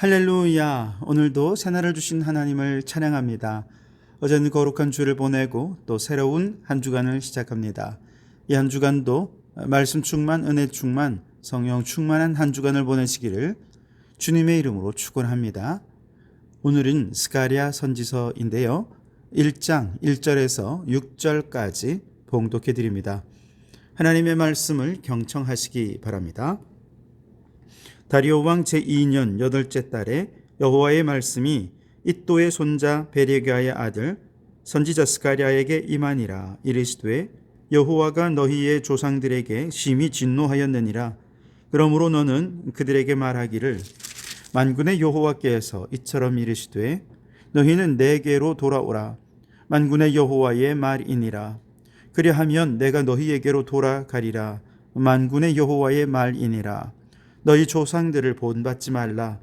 할렐루야. 오늘도 새날을 주신 하나님을 찬양합니다. 어제는 거룩한 주를 보내고 또 새로운 한 주간을 시작합니다. 이 한 주간도 말씀 충만, 은혜 충만, 성령 충만한 한 주간을 보내시기를 주님의 이름으로 축원합니다. 오늘은 스가랴 선지서인데요. 1장 1절에서 6절까지 봉독해 드립니다. 하나님의 말씀을 경청하시기 바랍니다. 다리오 왕 제2년 8째 달에 여호와의 말씀이 id도의 손자 베레기야의 아들 선지자 스가랴에게 임하니라. 이르시되 여호와가 너희의 조상들에게 심히 진노하였느니라. 그러므로 너는 그들에게 말하기를 만군의 여호와께서 이처럼 이르시되 너희는 내게로 돌아오라. 만군의 여호와의 말이니라. 그리하면 내가 너희에게로 돌아가리라. 만군의 여호와의 말이니라. 너희 조상들을 본받지 말라.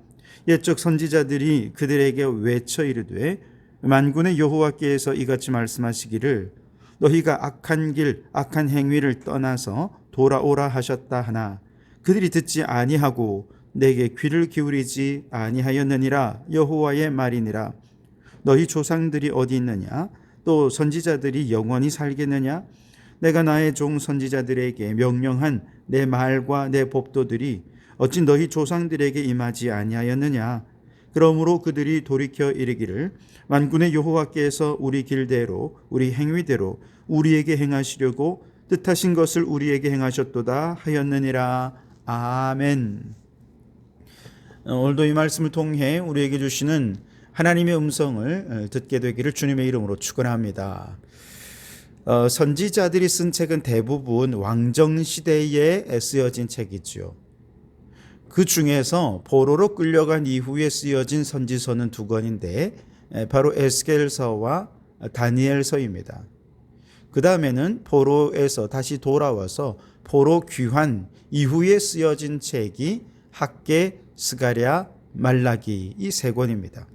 옛적 선지자들이 그들에게 외쳐 이르되 만군의 여호와께서 이같이 말씀하시기를 너희가 악한 길 악한 행위를 떠나서 돌아오라 하셨다 하나 그들이 듣지 아니하고 내게 귀를 기울이지 아니하였느니라. 여호와의 말이니라. 너희 조상들이 어디 있느냐? 또 선지자들이 영원히 살겠느냐? 내가 나의 종 선지자들에게 명령한 내 말과 내 법도들이 어찌 너희 조상들에게 임하지 아니하였느냐? 그러므로 그들이 돌이켜 이르기를 만군의 여호와께서 우리 길대로 우리 행위대로 우리에게 행하시려고 뜻하신 것을 우리에게 행하셨도다 하였느니라. 아멘. 오늘도 이 말씀을 통해 우리에게 주시는 하나님의 음성을 듣게 되기를 주님의 이름으로 축원합니다. 선지자들이 쓴 책은 대부분 왕정시대에 쓰여진 책이죠. 그 중에서 포로로 끌려간 이후에 쓰여진 선지서는 2권인데 바로 에스겔서와 다니엘서입니다. 그 다음에는 포로에서 다시 돌아와서 포로 귀환 이후에 쓰여진 책이 학개, 스가랴, 말라기 이 3권입니다.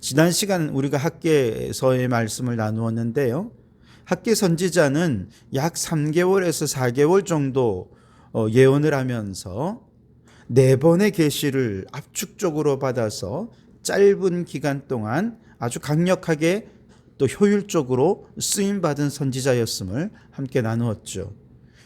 지난 시간 우리가 학개서의 말씀을 나누었는데요. 학개 선지자는 약 3개월에서 4개월 정도 예언을 하면서 4번의 계시를 압축적으로 받아서 짧은 기간 동안 아주 강력하게 또 효율적으로 쓰임받은 선지자였음을 함께 나누었죠.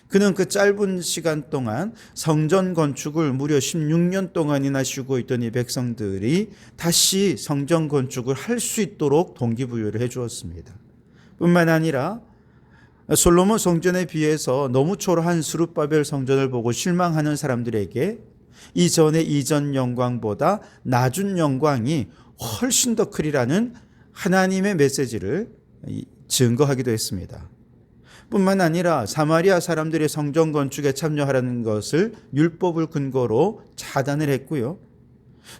그는 그 짧은 시간 동안 성전 건축을 무려 16년 동안이나 쉬고 있던 이 백성들이 다시 성전 건축을 할 수 있도록 동기부여를 해주었습니다. 뿐만 아니라 솔로몬 성전에 비해서 너무 초라한 스룹바벨 성전을 보고 실망하는 사람들에게 이전 영광보다 낮은 영광이 훨씬 더 크리라는 하나님의 메시지를 증거하기도 했습니다. 뿐만 아니라 사마리아 사람들의 성전 건축에 참여하라는 것을 율법을 근거로 차단을 했고요.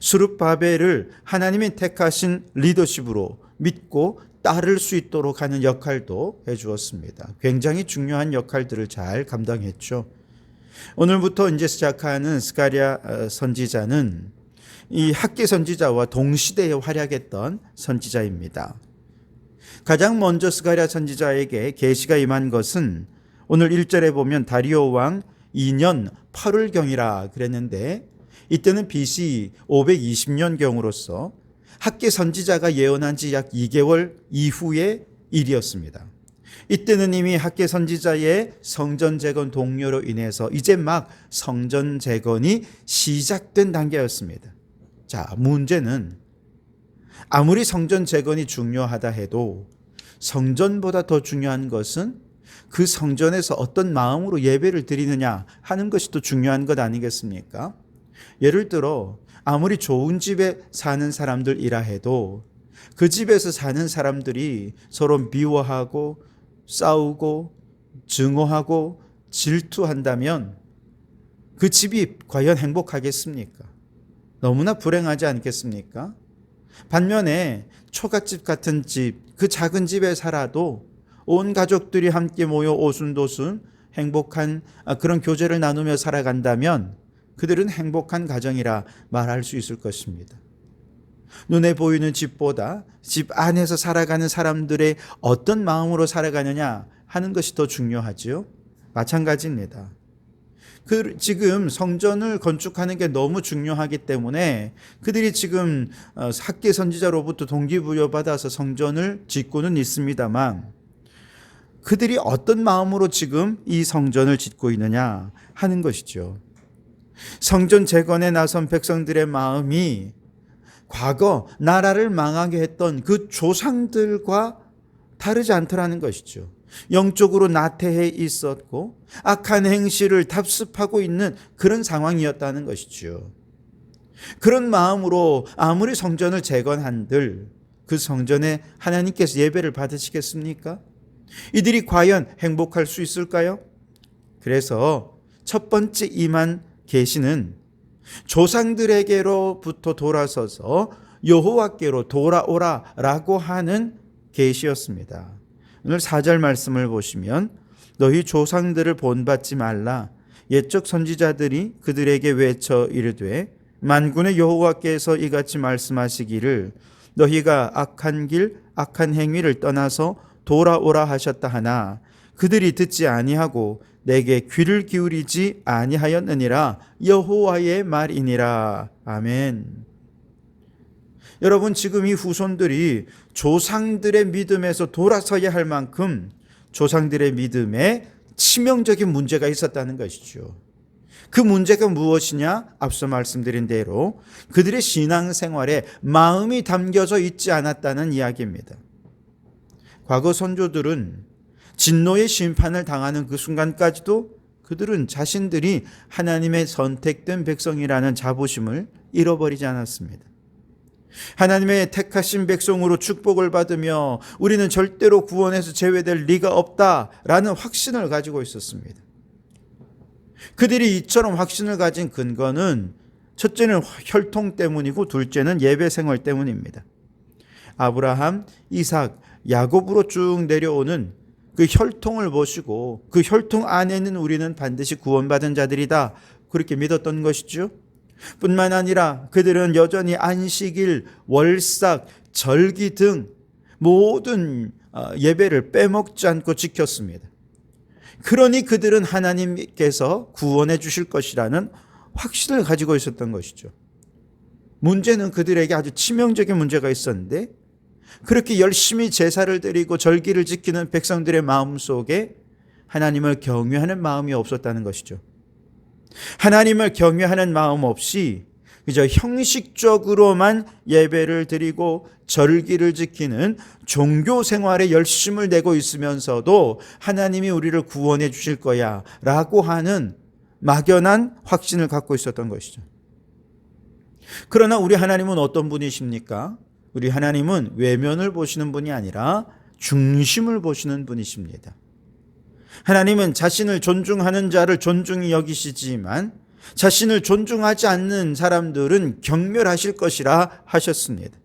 스룹바벨을 하나님이 택하신 리더십으로 믿고 따를 수 있도록 하는 역할도 해주었습니다. 굉장히 중요한 역할들을 잘 감당했죠. 오늘부터 이제 시작하는 스가랴 선지자는 이 학개 선지자와 동시대에 활약했던 선지자입니다. 가장 먼저 스가랴 선지자에게 계시가 임한 것은 오늘 1절에 보면 다리오 왕 2년 8월경이라 그랬는데 이때는 BC 520년경으로서 학개 선지자가 예언한 지 약 2개월 이후의 일이었습니다. 이때는 이미 학개 선지자의 성전 재건 동료로 인해서 이제 막 성전 재건이 시작된 단계였습니다. 자, 문제는 아무리 성전 재건이 중요하다 해도 성전보다 더 중요한 것은 그 성전에서 어떤 마음으로 예배를 드리느냐 하는 것이 더 중요한 것 아니겠습니까? 예를 들어 아무리 좋은 집에 사는 사람들이라 해도 그 집에서 사는 사람들이 서로 미워하고 싸우고 증오하고 질투한다면 그 집이 과연 행복하겠습니까? 너무나 불행하지 않겠습니까? 반면에 초가집 같은 집, 그 작은 집에 살아도 온 가족들이 함께 모여 오순도순 행복한 그런 교제를 나누며 살아간다면 그들은 행복한 가정이라 말할 수 있을 것입니다. 눈에 보이는 집보다 집 안에서 살아가는 사람들의 어떤 마음으로 살아가느냐 하는 것이 더 중요하지요. 마찬가지입니다. 지금 성전을 건축하는 게 너무 중요하기 때문에 그들이 지금 학계 선지자로부터 동기부여받아서 성전을 짓고는 있습니다만, 그들이 어떤 마음으로 지금 이 성전을 짓고 있느냐 하는 것이죠. 성전 재건에 나선 백성들의 마음이 과거 나라를 망하게 했던 그 조상들과 다르지 않더라는 것이죠. 영적으로 나태해 있었고 악한 행실을 답습하고 있는 그런 상황이었다는 것이죠. 그런 마음으로 아무리 성전을 재건한들 그 성전에 하나님께서 예배를 받으시겠습니까? 이들이 과연 행복할 수 있을까요? 그래서 첫 번째 임한 계시는 조상들에게로부터 돌아서서 여호와께로 돌아오라라고 하는 계시였습니다. 오늘 4절 말씀을 보시면 너희 조상들을 본받지 말라. 옛적 선지자들이 그들에게 외쳐 이르되 만군의 여호와께서 이같이 말씀하시기를 너희가 악한 길 악한 행위를 떠나서 돌아오라 하셨다 하나 그들이 듣지 아니하고 내게 귀를 기울이지 아니하였느니라. 여호와의 말이니라. 아멘. 여러분, 지금 이 후손들이 조상들의 믿음에서 돌아서야 할 만큼 조상들의 믿음에 치명적인 문제가 있었다는 것이죠. 그 문제가 무엇이냐? 앞서 말씀드린 대로 그들의 신앙생활에 마음이 담겨져 있지 않았다는 이야기입니다. 과거 선조들은 진노의 심판을 당하는 그 순간까지도 그들은 자신들이 하나님의 선택된 백성이라는 자부심을 잃어버리지 않았습니다. 하나님의 택하신 백성으로 축복을 받으며 우리는 절대로 구원에서 제외될 리가 없다라는 확신을 가지고 있었습니다. 그들이 이처럼 확신을 가진 근거는 첫째는 혈통 때문이고 둘째는 예배 생활 때문입니다. 아브라함, 이삭, 야곱으로 쭉 내려오는 그 혈통을 보시고 그 혈통 안에는 우리는 반드시 구원받은 자들이다 그렇게 믿었던 것이죠. 뿐만 아니라 그들은 여전히 안식일, 월삭, 절기 등 모든 예배를 빼먹지 않고 지켰습니다. 그러니 그들은 하나님께서 구원해 주실 것이라는 확신을 가지고 있었던 것이죠. 문제는 그들에게 아주 치명적인 문제가 있었는데 그렇게 열심히 제사를 드리고 절기를 지키는 백성들의 마음 속에 하나님을 경외하는 마음이 없었다는 것이죠. 하나님을 경외하는 마음 없이 그저 형식적으로만 예배를 드리고 절기를 지키는 종교 생활에 열심을 내고 있으면서도 하나님이 우리를 구원해 주실 거야 라고 하는 막연한 확신을 갖고 있었던 것이죠. 그러나 우리 하나님은 어떤 분이십니까? 우리 하나님은 외면을 보시는 분이 아니라 중심을 보시는 분이십니다. 하나님은 자신을 존중하는 자를 존중히 여기시지만 자신을 존중하지 않는 사람들은 경멸하실 것이라 하셨습니다.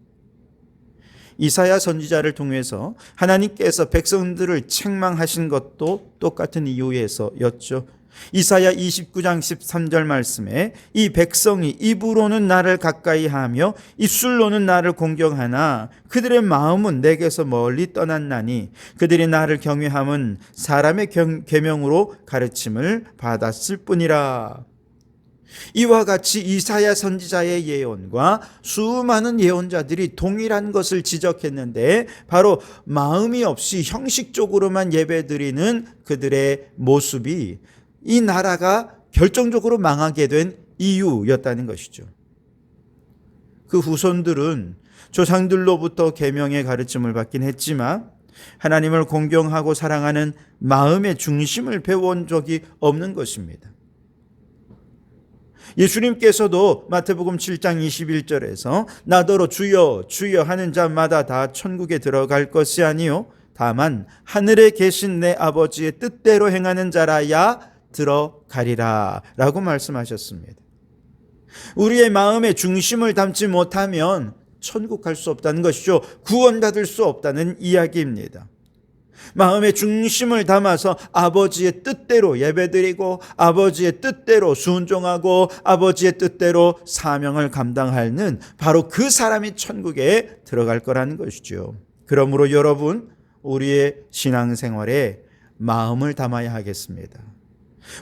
이사야 선지자를 통해서 하나님께서 백성들을 책망하신 것도 똑같은 이유에서였죠. 이사야 29장 13절 말씀에 이 백성이 입으로는 나를 가까이 하며 입술로는 나를 공경하나 그들의 마음은 내게서 멀리 떠났나니 그들이 나를 경외함은 사람의 계명으로 가르침을 받았을 뿐이라. 이와 같이 이사야 선지자의 예언과 수많은 예언자들이 동일한 것을 지적했는데 바로 마음이 없이 형식적으로만 예배드리는 그들의 모습이 이 나라가 결정적으로 망하게 된 이유였다는 것이죠. 그 후손들은 조상들로부터 계명의 가르침을 받긴 했지만 하나님을 공경하고 사랑하는 마음의 중심을 배워온 적이 없는 것입니다. 예수님께서도 마태복음 7장 21절에서 나더러 주여 주여 하는 자마다 다 천국에 들어갈 것이 아니요 다만 하늘에 계신 내 아버지의 뜻대로 행하는 자라야 들어가리라 라고 말씀하셨습니다. 우리의 마음의 중심을 담지 못하면 천국 갈 수 없다는 것이죠. 구원받을 수 없다는 이야기입니다. 마음의 중심을 담아서 아버지의 뜻대로 예배드리고 아버지의 뜻대로 순종하고 아버지의 뜻대로 사명을 감당하는 바로 그 사람이 천국에 들어갈 거라는 것이죠. 그러므로 여러분, 우리의 신앙생활에 마음을 담아야 하겠습니다.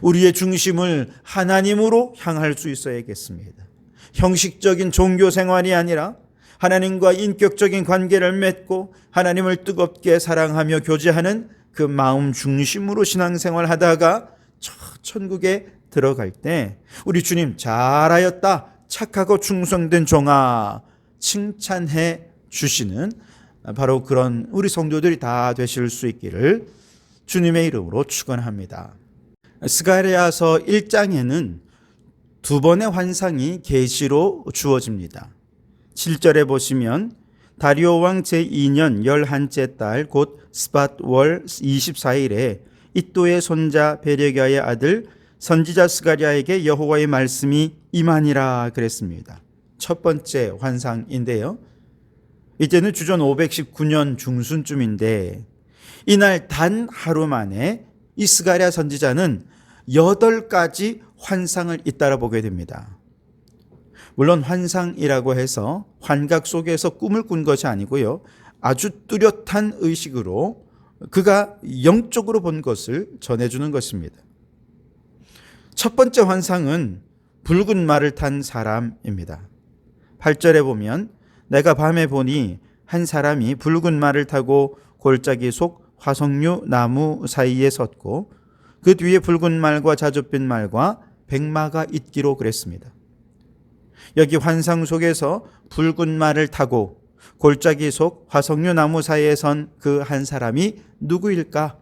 우리의 중심을 하나님으로 향할 수 있어야겠습니다. 형식적인 종교 생활이 아니라 하나님과 인격적인 관계를 맺고 하나님을 뜨겁게 사랑하며 교제하는 그 마음 중심으로 신앙생활 하다가 천국에 들어갈 때 우리 주님 잘하였다, 착하고 충성된 종아, 칭찬해 주시는 바로 그런 우리 성도들이 다 되실 수 있기를 주님의 이름으로 축원합니다. 스가랴서 1장에는 두 번의 환상이 계시로 주어집니다. 7절에 보시면 다리오 왕 제2년 11째 달 곧 스밧월 24일에 이또의 손자 베레기야의 아들 선지자 스가랴에게 여호와의 말씀이 임하니라 그랬습니다. 첫 번째 환상인데요. 이때는 주전 519년 중순쯤인데 이날 단 하루 만에 이 스가랴 선지자는 8가지 환상을 잇따라 보게 됩니다. 물론 환상이라고 해서 환각 속에서 꿈을 꾼 것이 아니고요. 아주 뚜렷한 의식으로 그가 영적으로 본 것을 전해주는 것입니다. 첫 번째 환상은 붉은 말을 탄 사람입니다. 8절에 보면 내가 밤에 보니 한 사람이 붉은 말을 타고 골짜기 속 화석류 나무 사이에 섰고 그 뒤에 붉은 말과 자줏빛 말과 백마가 있기로 그랬습니다. 여기 환상 속에서 붉은 말을 타고 골짜기 속 화석류 나무 사이에 선 그 한 사람이 누구일까?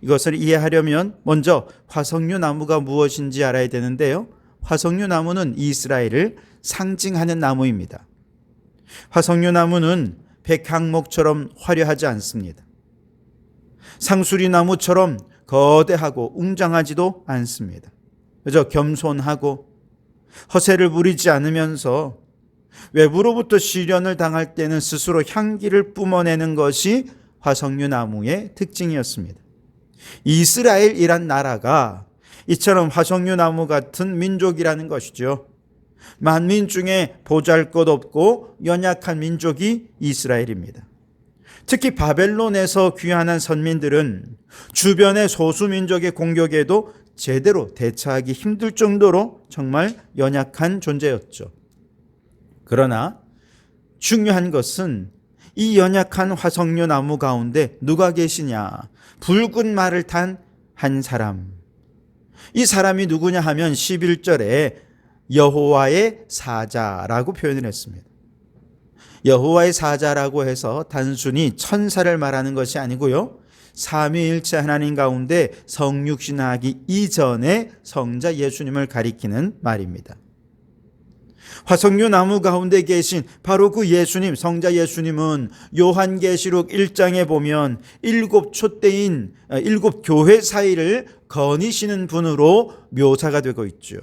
이것을 이해하려면 먼저 화석류 나무가 무엇인지 알아야 되는데요. 화석류 나무는 이스라엘을 상징하는 나무입니다. 화석류 나무는 백향목처럼 화려하지 않습니다. 상수리 나무처럼 거대하고 웅장하지도 않습니다. 그저 겸손하고 허세를 부리지 않으면서 외부로부터 시련을 당할 때는 스스로 향기를 뿜어내는 것이 화석류 나무의 특징이었습니다. 이스라엘이란 나라가 이처럼 화석류 나무 같은 민족이라는 것이죠. 만민 중에 보잘것없고 연약한 민족이 이스라엘입니다. 특히 바벨론에서 귀환한 선민들은 주변의 소수민족의 공격에도 제대로 대처하기 힘들 정도로 정말 연약한 존재였죠. 그러나 중요한 것은 이 연약한 화석류 나무 가운데 누가 계시냐? 붉은 말을 탄 한 사람. 이 사람이 누구냐 하면 11절에 여호와의 사자라고 표현을 했습니다. 여호와의 사자라고 해서 단순히 천사를 말하는 것이 아니고요. 삼위일체 하나님 가운데 성육신하기 이전의 성자 예수님을 가리키는 말입니다. 화석류 나무 가운데 계신 바로 그 예수님, 성자 예수님은 요한계시록 1장에 보면 7촛대인 7교회 사이를 거니시는 분으로 묘사가 되고 있죠.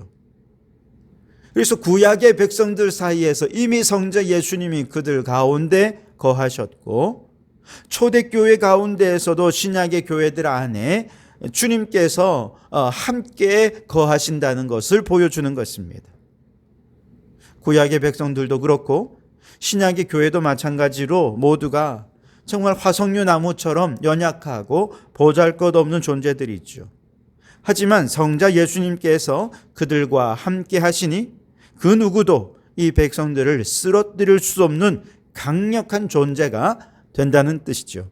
그래서 구약의 백성들 사이에서 이미 성자 예수님이 그들 가운데 거하셨고 초대교회 가운데에서도 신약의 교회들 안에 주님께서 함께 거하신다는 것을 보여주는 것입니다. 구약의 백성들도 그렇고 신약의 교회도 마찬가지로 모두가 정말 화석류 나무처럼 연약하고 보잘것없는 존재들이죠. 하지만 성자 예수님께서 그들과 함께 하시니 그 누구도 이 백성들을 쓰러뜨릴 수 없는 강력한 존재가 된다는 뜻이죠.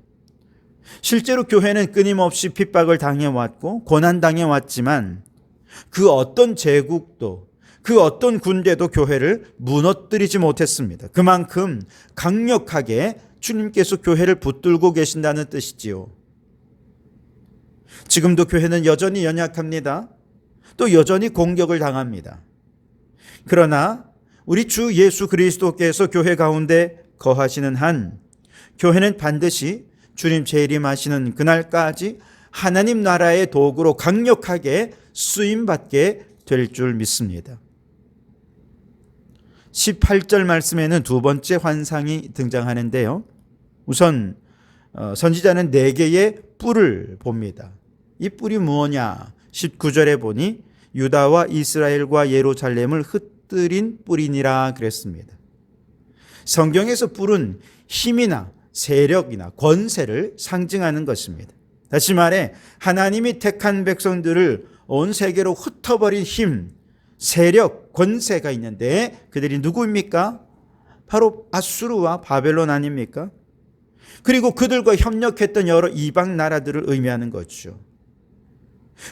실제로 교회는 끊임없이 핍박을 당해왔고 고난당해왔지만 그 어떤 제국도 그 어떤 군대도 교회를 무너뜨리지 못했습니다. 그만큼 강력하게 주님께서 교회를 붙들고 계신다는 뜻이지요. 지금도 교회는 여전히 연약합니다. 또 여전히 공격을 당합니다. 그러나 우리 주 예수 그리스도께서 교회 가운데 거하시는 한 교회는 반드시 주님 재림하시는 그날까지 하나님 나라의 도구로 강력하게 쓰임받게 될 줄 믿습니다. 18절 말씀에는 두 번째 환상이 등장하는데요. 우선 선지자는 4개의 뿔을 봅니다. 이 뿔이 무엇냐? 19절에 보니 유다와 이스라엘과 예루살렘을 흩뜨린 뿔이니라 그랬습니다. 성경에서 뿔은 힘이나 세력이나 권세를 상징하는 것입니다. 다시 말해 하나님이 택한 백성들을 온 세계로 흩어버린 힘, 세력, 권세가 있는데 그들이 누구입니까? 바로 아수르와 바벨론 아닙니까? 그리고 그들과 협력했던 여러 이방 나라들을 의미하는 거죠.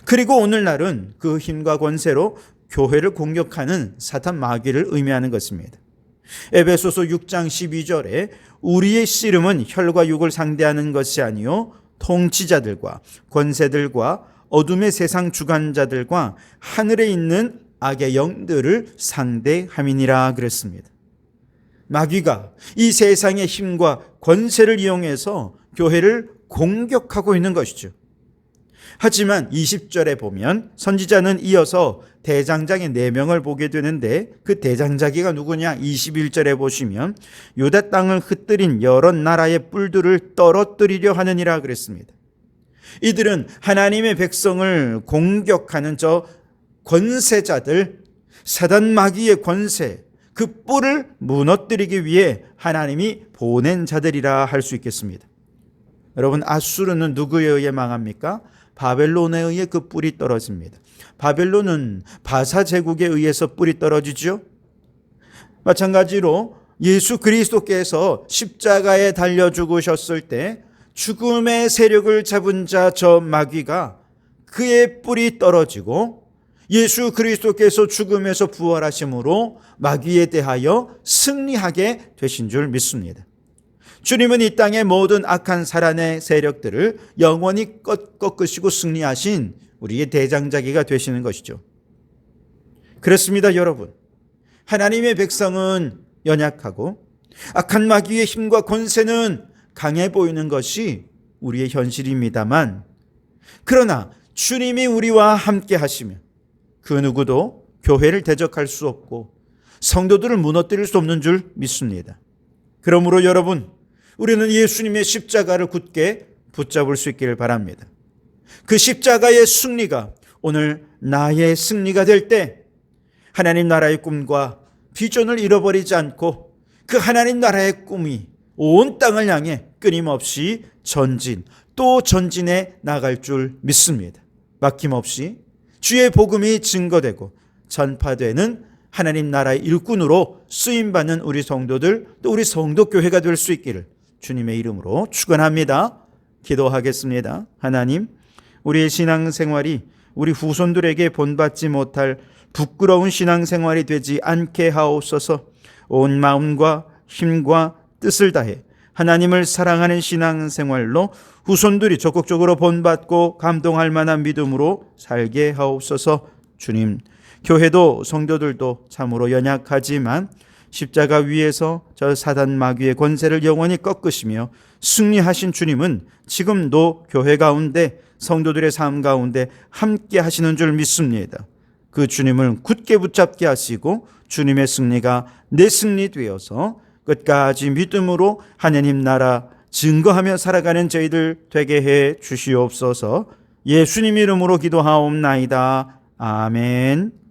그리고 오늘날은 그 힘과 권세로 교회를 공격하는 사탄 마귀를 의미하는 것입니다. 에베소서 6장 12절에 우리의 씨름은 혈과 육을 상대하는 것이 아니요 통치자들과 권세들과 어둠의 세상 주관자들과 하늘에 있는 악의 영들을 상대함이니라 그랬습니다. 마귀가 이 세상의 힘과 권세를 이용해서 교회를 공격하고 있는 것이죠. 하지만 20절에 보면 선지자는 이어서 대장장의 4명을 보게 되는데 그 대장자기가 누구냐? 21절에 보시면 유다 땅을 흩뜨린 여러 나라의 뿔들을 떨어뜨리려 하느니라 그랬습니다. 이들은 하나님의 백성을 공격하는 저 권세자들, 사단 마귀의 권세, 그 뿔을 무너뜨리기 위해 하나님이 보낸 자들이라 할 수 있겠습니다. 여러분, 아수르는 누구에 의해 망합니까? 바벨론에 의해 그 뿔이 떨어집니다. 바벨론은 바사 제국에 의해서 뿔이 떨어지죠. 마찬가지로 예수 그리스도께서 십자가에 달려 죽으셨을 때 죽음의 세력을 잡은 자 저 마귀가 그의 뿔이 떨어지고 예수 그리스도께서 죽음에서 부활하심으로 마귀에 대하여 승리하게 되신 줄 믿습니다. 주님은 이 땅의 모든 악한 사단의 세력들을 영원히 꺾으시고 승리하신 우리의 대장자기가 되시는 것이죠. 그렇습니다, 여러분. 하나님의 백성은 연약하고 악한 마귀의 힘과 권세는 강해 보이는 것이 우리의 현실입니다만, 그러나 주님이 우리와 함께 하시면 그 누구도 교회를 대적할 수 없고 성도들을 무너뜨릴 수 없는 줄 믿습니다. 그러므로 여러분, 우리는 예수님의 십자가를 굳게 붙잡을 수 있기를 바랍니다. 그 십자가의 승리가 오늘 나의 승리가 될 때 하나님 나라의 꿈과 비전을 잃어버리지 않고 그 하나님 나라의 꿈이 온 땅을 향해 끊임없이 전진 또 전진해 나갈 줄 믿습니다. 막힘없이 주의 복음이 증거되고 전파되는 하나님 나라의 일꾼으로 쓰임받는 우리 성도들, 또 우리 성도교회가 될 수 있기를 주님의 이름으로 축원합니다. 기도하겠습니다. 하나님, 우리의 신앙생활이 우리 후손들에게 본받지 못할 부끄러운 신앙생활이 되지 않게 하옵소서. 온 마음과 힘과 뜻을 다해 하나님을 사랑하는 신앙생활로 후손들이 적극적으로 본받고 감동할 만한 믿음으로 살게 하옵소서. 주님, 교회도 성도들도 참으로 연약하지만 십자가 위에서 저 사단 마귀의 권세를 영원히 꺾으시며 승리하신 주님은 지금도 교회 가운데 성도들의 삶 가운데 함께 하시는 줄 믿습니다. 그 주님을 굳게 붙잡게 하시고 주님의 승리가 내 승리 되어서 끝까지 믿음으로 하나님 나라 증거하며 살아가는 저희들 되게 해 주시옵소서. 예수님 이름으로 기도하옵나이다. 아멘.